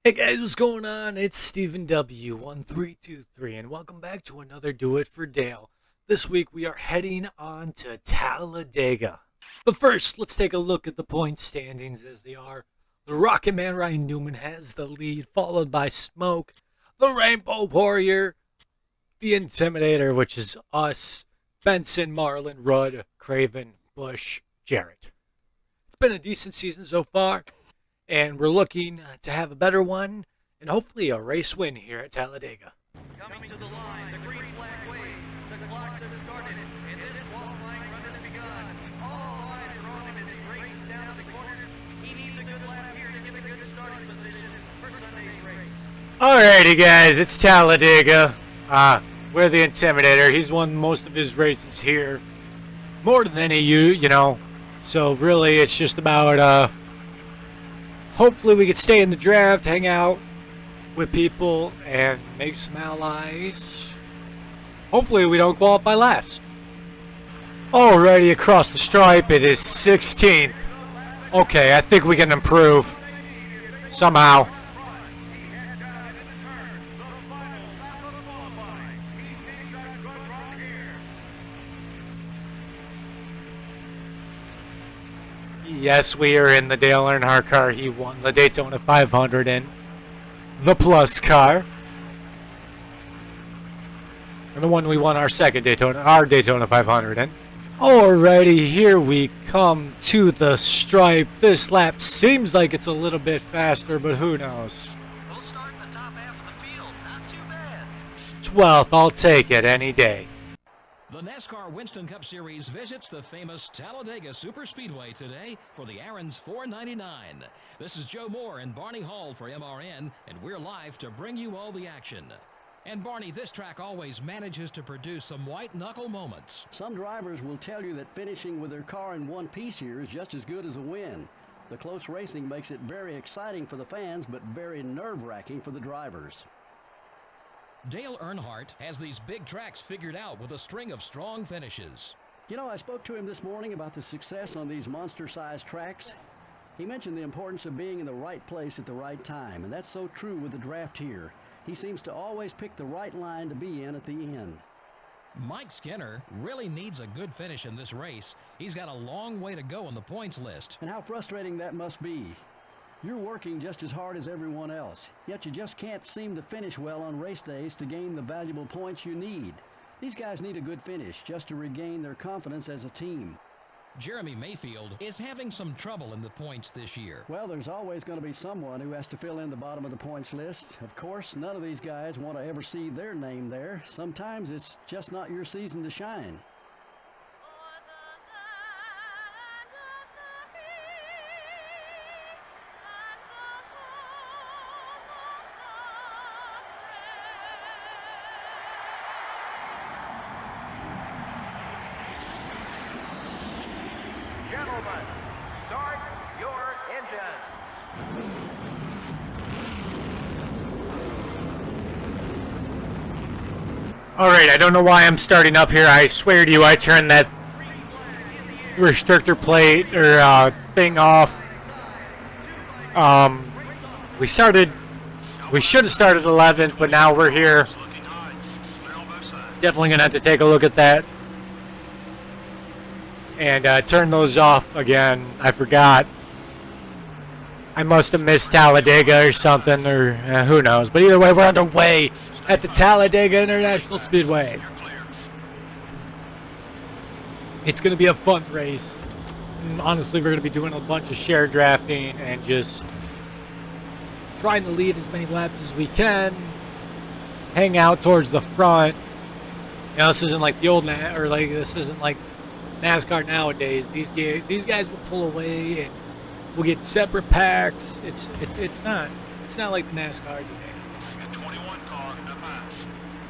Hey guys, what's going on? It's Stephen W1323 and welcome back to another Do It for Dale. This week we are heading on to Talladega. But first, let's take a look at the point standings as they are. The Rocket Man Ryan Newman has the lead, followed by Smoke, the Rainbow Warrior, the Intimidator, which is us, Benson, Marlin, Rudd, Craven, Bush, Jarrett. It's been a decent season so far, and we're looking to have a better one and hopefully a race win here at Talladega. Coming to the line, the green flag waves, the clocks have started, and this qualifying run has begun. All eyes are on him as he races down the corner. He needs a good lap here to get a good starting position for Sunday's race. Alrighty guys, it's Talladega. We're the Intimidator. He's won most of his races here. More than any you know. So really it's just about hopefully we can stay in the draft, hang out with people, and make some allies. Hopefully we don't qualify last. Already across the stripe, it is 16th. Okay, I think we can improve somehow. Yes, we are in the Dale Earnhardt car. He won the Daytona 500 in the Plus car. And the one we won our Daytona 500 in. Alrighty, here we come to the stripe. This lap seems like it's a little bit faster, but who knows? We'll start in the top half of the field. Not too bad. 12th, I'll take it any day. The Nascar Winston Cup Series visits the famous Talladega Superspeedway today for the Aaron's 499. This is Joe Moore and Barney Hall for MRN, and we're live to bring you all the action. And Barney, this track always manages to produce some white-knuckle moments. Some drivers will tell you that finishing with their car in one piece here is just as good as a win. The close racing makes it very exciting for the fans, but very nerve-wracking for the drivers. Dale Earnhardt has these big tracks figured out with a string of strong finishes. You know, I spoke to him this morning about the success on these monster-sized tracks. He mentioned the importance of being in the right place at the right time, and that's so true with the draft here. He seems to always pick the right line to be in at the end. Mike Skinner really needs a good finish in this race. He's got a long way to go on the points list. And how frustrating that must be. You're working just as hard as everyone else, yet you just can't seem to finish well on race days to gain the valuable points you need. These guys need a good finish just to regain their confidence as a team. Jeremy Mayfield is having some trouble in the points this year. Well, there's always going to be someone who has to fill in the bottom of the points list. Of course, none of these guys want to ever see their name there. Sometimes it's just not your season to shine. Gentlemen, start your engines. Alright, I don't know why I'm starting up here. I swear to you, I turned that restrictor plate or thing off. We should have started 11th, but now we're here. Definitely gonna have to take a look at that and turn those off again. I forgot. I must have missed Talladega or something, or who knows. But either way, we're underway at the Talladega International Speedway. It's going to be a fun race. And honestly, we're going to be doing a bunch of share drafting and just trying to lead as many laps as we can. Hang out towards the front. You know, this isn't like the old this isn't like NASCAR nowadays. These guys will pull away and we'll get separate packs. It's not like NASCR today. That's all I gotta say.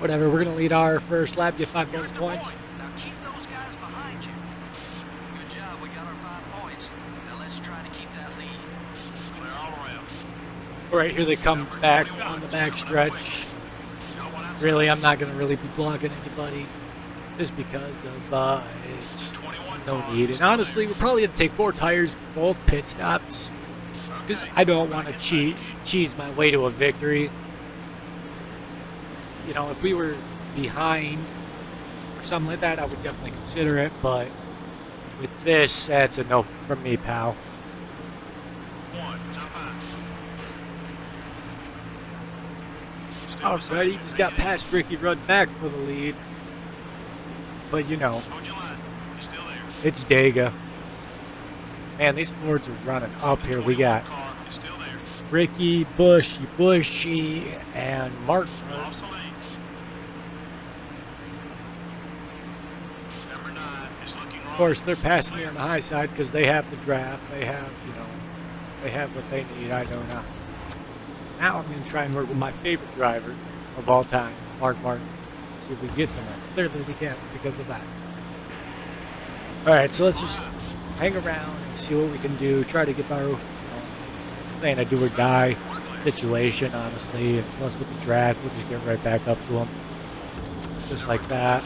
Whatever, we're gonna lead our first lap, get 5 bonus points. Now keep those guys behind you. Good job, we got our 5 points. Now let's try to keep that lead. Clear all around. All right, here they come back on the back stretch. Really, I'm not gonna really be blocking anybody just because of it's no need. And honestly, we're probably gonna take 4 tires, both pit stops. because I don't want to cheese my way to a victory. You know, if we were behind or something like that, I would definitely consider it. But with this, that's a no from me, pal. Alrighty, just got past Ricky Rudd back for the lead. But you know, it's Dagga. Man, these Fords are running up here. We got Ricky, Bushy, and Martin. Of course, they're passing me on the high side because they have the draft. They have, you know, they have what they need. I don't know. Now I'm going to try and work with my favorite driver of all time, Mark Martin. See if we can get somewhere. Clearly we can't because of that. Alright, so let's just hang around and see what we can do. Try to get our, you know, saying a do or die situation, honestly. And plus with the draft, we'll just get right back up to them. Just like that.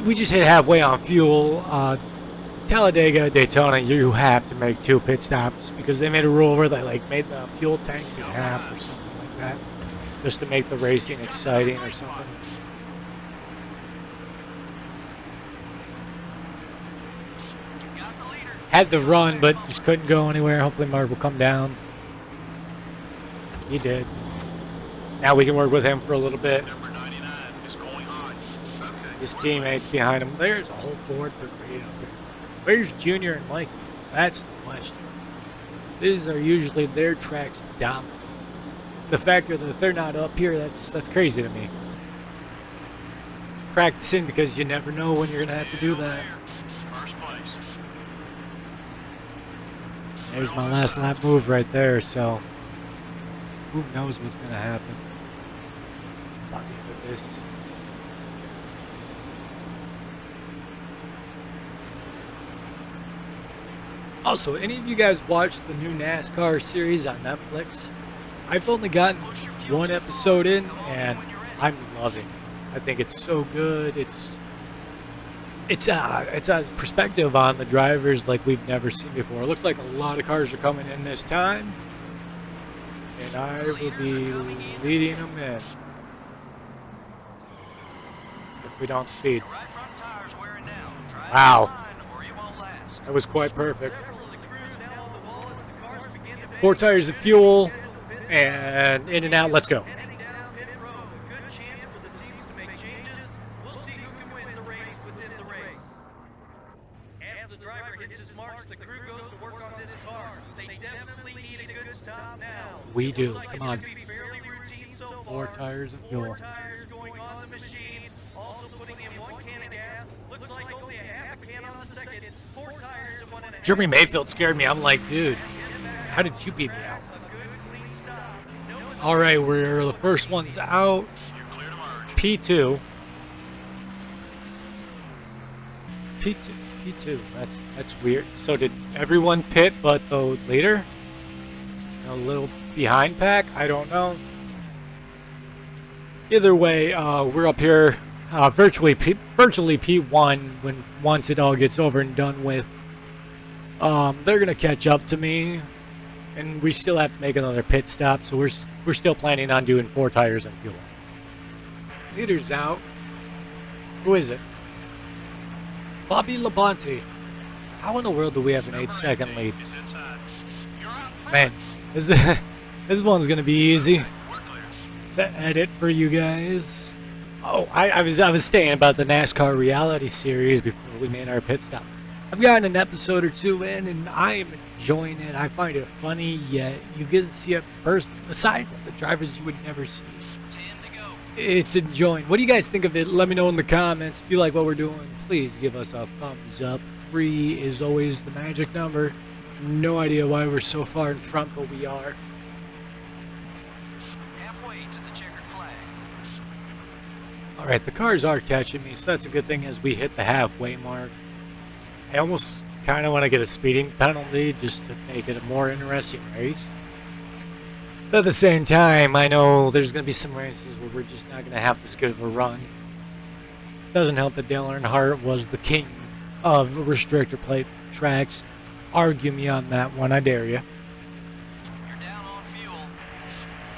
We just hit halfway on fuel. Talladega, Daytona, you have to make 2 pit stops because they made a rule where they like made the fuel tanks in half or something like that, just to make the racing exciting or something. Had the run, but just couldn't go anywhere. Hopefully Mark will come down. He did. Now we can work with him for a little bit. His teammates behind him. There's a whole Ford brigade up here. Where's Junior and Mikey? That's the question. These are usually their tracks to dominate. The fact that they're not up here, that's crazy to me. Practicing because you never know when you're going to have to do that. There's my last lap move right there, so who knows what's going to happen by the end of this. Also, any of you guys watched the new NASCAR series on Netflix? I've only gotten 1 episode in, and I'm loving it. I think it's so good. It's a perspective on the drivers like we've never seen before. It looks like a lot of cars are coming in this time, and I will be leading them in if we don't speed. Wow. That was quite perfect. 4 tires of fuel, and in and out, let's go. As the driver hits his marks, the crew goes to work on this car. They definitely need a good stop now. We do. Come on. 4 4 tires of fuel. 4 tires going on the machine. Also putting in 1 can of gas. Looks like only a half a can on the second. 4 tires and 1.5. Jeremy Mayfield scared me. I'm like, dude, how did you beat me out? All right, we're the first ones out. P2. P2. That's weird. So did everyone pit but the leader? A little behind pack? I don't know. Either way, we're up here virtually P1 once it all gets over and done with. They're gonna catch up to me, and we still have to make another pit stop. So we're still planning on doing 4 tires and fuel. Leader's out. Who is it? Bobby Labonte. How in the world do we have an 8-second lead? Man, this one's gonna be easy to edit for you guys. Oh, I was saying about the NASCAR reality series before we made our pit stop. I've gotten an episode or 2 in, and I am enjoying it. I find it funny, yet you get to see the side of the drivers you would never see. It's enjoying. What do you guys think of it? Let me know in the comments. If you like what we're doing, please give us a thumbs up. 3 is always the magic number. No idea why we're so far in front, but we are. Halfway to the checkered flag. Alright, the cars are catching me, so that's a good thing as we hit the halfway mark. I almost kind of want to get a speeding penalty just to make it a more interesting race. But at the same time, I know there's going to be some races where we're just not going to have this good of a run. Doesn't help that Dale Earnhardt was the king of restrictor plate tracks. Argue me on that one, I dare you. You're down on fuel.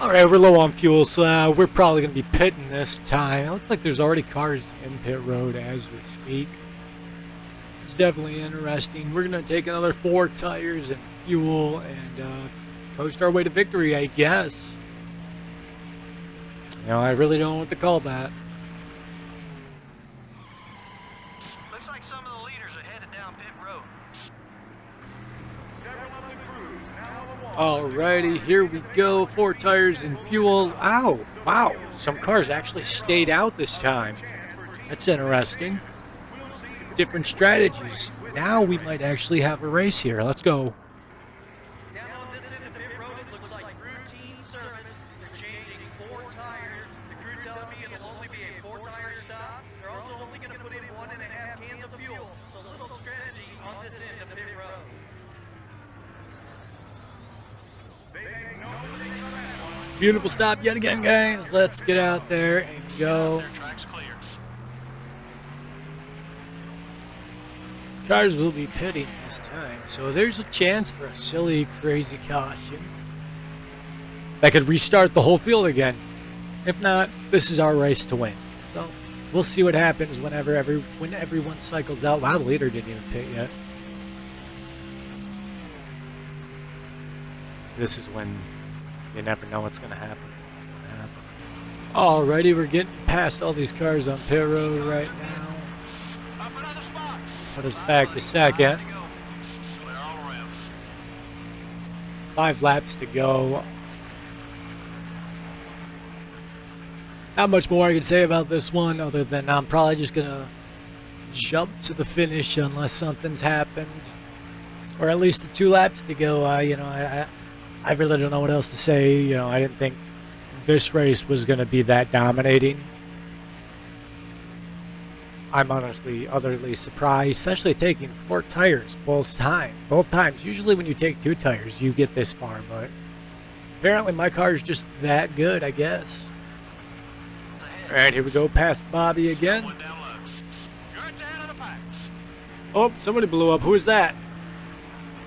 Alright, we're low on fuel, so we're probably going to be pitting this time. It looks like there's already cars in pit road as we speak. It's definitely interesting. We're going to take another 4 tires and fuel and coast our way to victory, I guess. You know, I really don't know what to call that. Looks like some of the leaders are headed down pit road. Alrighty, here we go. 4 tires and fuel. Ow! Wow, some cars actually stayed out this time. That's interesting. Different strategies. Now we might actually have a race here. Let's go. Down on this end of pit road, it looks like routine service. They're changing 4 tires. The crew tells me it'll only be a 4-tire stop. They're also only going to put in 1.5 cans of fuel. So a little strategy on this end of pit road. Beautiful stop yet again, guys. Let's get out there and go. Their track's clear. Cars will be pitting this time, so there's a chance for a silly, crazy caution that could restart the whole field again. If not, this is our race to win. So we'll see what happens when everyone cycles out. Wow, the leader didn't even pit yet. This is when you never know what's going to happen. Alrighty, we're getting past all these cars on pit road right now. Up another spot. Put us back to second. Clear all around. 5 laps to go. Not much more I can say about this one other than I'm probably just going to jump to the finish unless something's happened. Or at least the 2 laps to go. You know, I really don't know what else to say. You know, I didn't think this race was going to be that dominating. I'm honestly utterly surprised, especially taking 4 tires both times. Usually when you take 2 tires, you get this far, but apparently my car is just that good, I guess. All right, here we go, past Bobby again. One down low. You're at the head of the pack. Oh, somebody blew up. Who is that?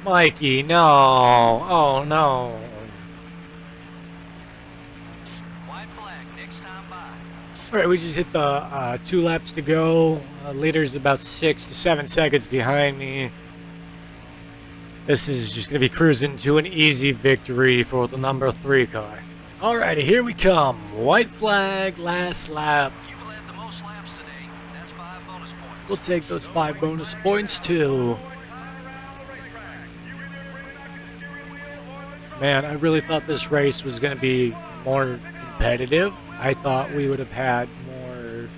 Mikey, no. Oh, no. White flag, next time by. All right, we just hit the 2 laps to go. Leader's about 6 to 7 seconds behind me. This is just going to be cruising to an easy victory for the number 3 car. Alrighty, here we come. White flag, last lap. You've led the most laps today. That's 5 bonus points. We'll take those 5 bonus points too. Man, I really thought this race was going to be more competitive. I thought we would have had more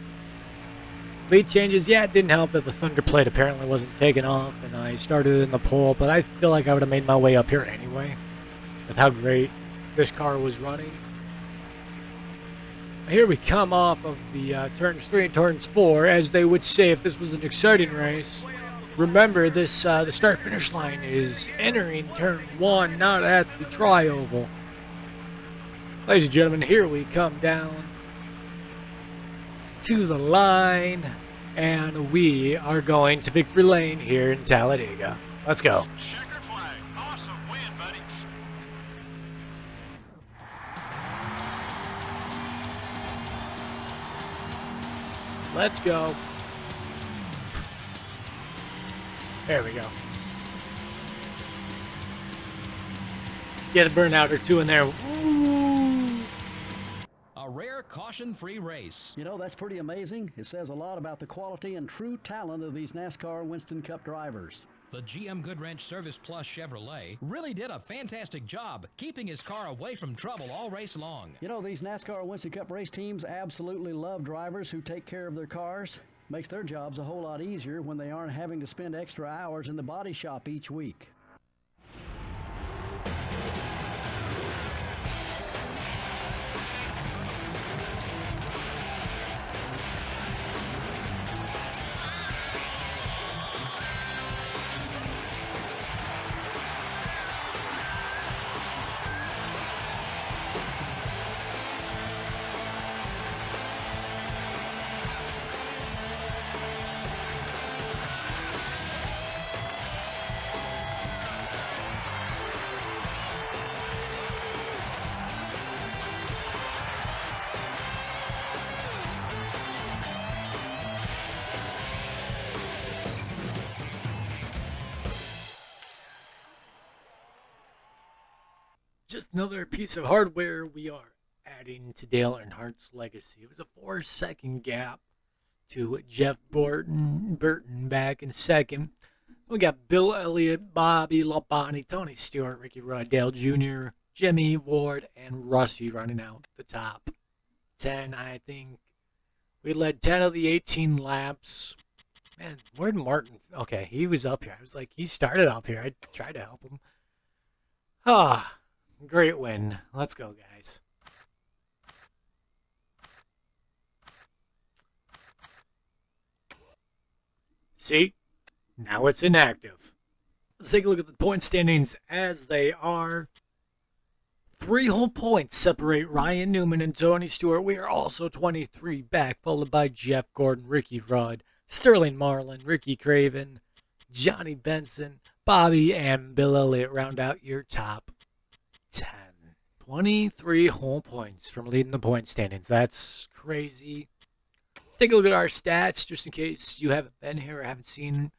lead changes. Yeah, it didn't help that the Thunder plate apparently wasn't taken off and I started in the pole, but I feel like I would have made my way up here anyway with how great this car was running. Here we come off of the turns 3 and turns 4, as they would say if this was an exciting race. Remember, this the start-finish line is entering turn 1, not at the tri-oval. Ladies and gentlemen, here we come down to the line, and we are going to victory lane here in Talladega. Let's go. Checker flag. Awesome win, buddy. Let's go. There we go. Get a burnout or 2 in there. Ooh. A rare caution-free race. You know, that's pretty amazing. It says a lot about the quality and true talent of these NASCAR Winston Cup drivers. The GM Goodwrench Service Plus Chevrolet really did a fantastic job keeping his car away from trouble all race long. You know, these NASCAR Winston Cup race teams absolutely love drivers who take care of their cars. Makes their jobs a whole lot easier when they aren't having to spend extra hours in the body shop each week. Just another piece of hardware we are adding to Dale Earnhardt's legacy. It was a 4-second gap to Jeff Burton back in second. We got Bill Elliott, Bobby Labonte, Tony Stewart, Ricky Rudd, Dale Jr., Jimmy Ward, and Rusty running out the top 10. I think we led 10 of the 18 laps. Man, where'd Martin? Okay, he was up here. I was like, he started up here. I tried to help him. Ah, great win. Let's go, guys. See? Now it's inactive. Let's take a look at the point standings as they are. 3 whole points separate Ryan Newman and Tony Stewart. We are also 23 back, followed by Jeff Gordon, Ricky Rudd, Sterling Marlin, Ricky Craven, Johnny Benson, Bobby, and Bill Elliott round out your top 10. 23 whole points from leading the point standings. That's crazy. Let's take a look at our stats, just in case you haven't been here or haven't seen.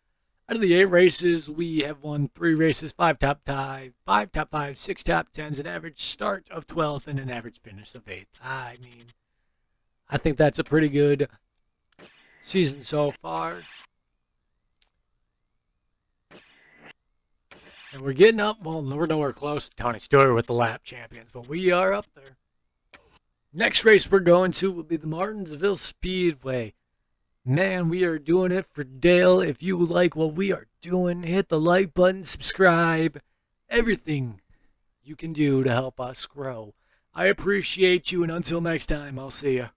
Out of the 8 races, we have won 3 races, 5 top 5, 5 top 5, 6 top 10s, an average start of 12th, and an average finish of 8th. I mean, I think that's a pretty good season so far. And we're getting up. Well, we're nowhere close to Tony Stewart with the lap champions, but we are up there. Next race we're going to will be the Martinsville Speedway. Man, we are doing it for Dale. If you like what we are doing, hit the like button, subscribe, everything you can do to help us grow. I appreciate you, and until next time, I'll see you.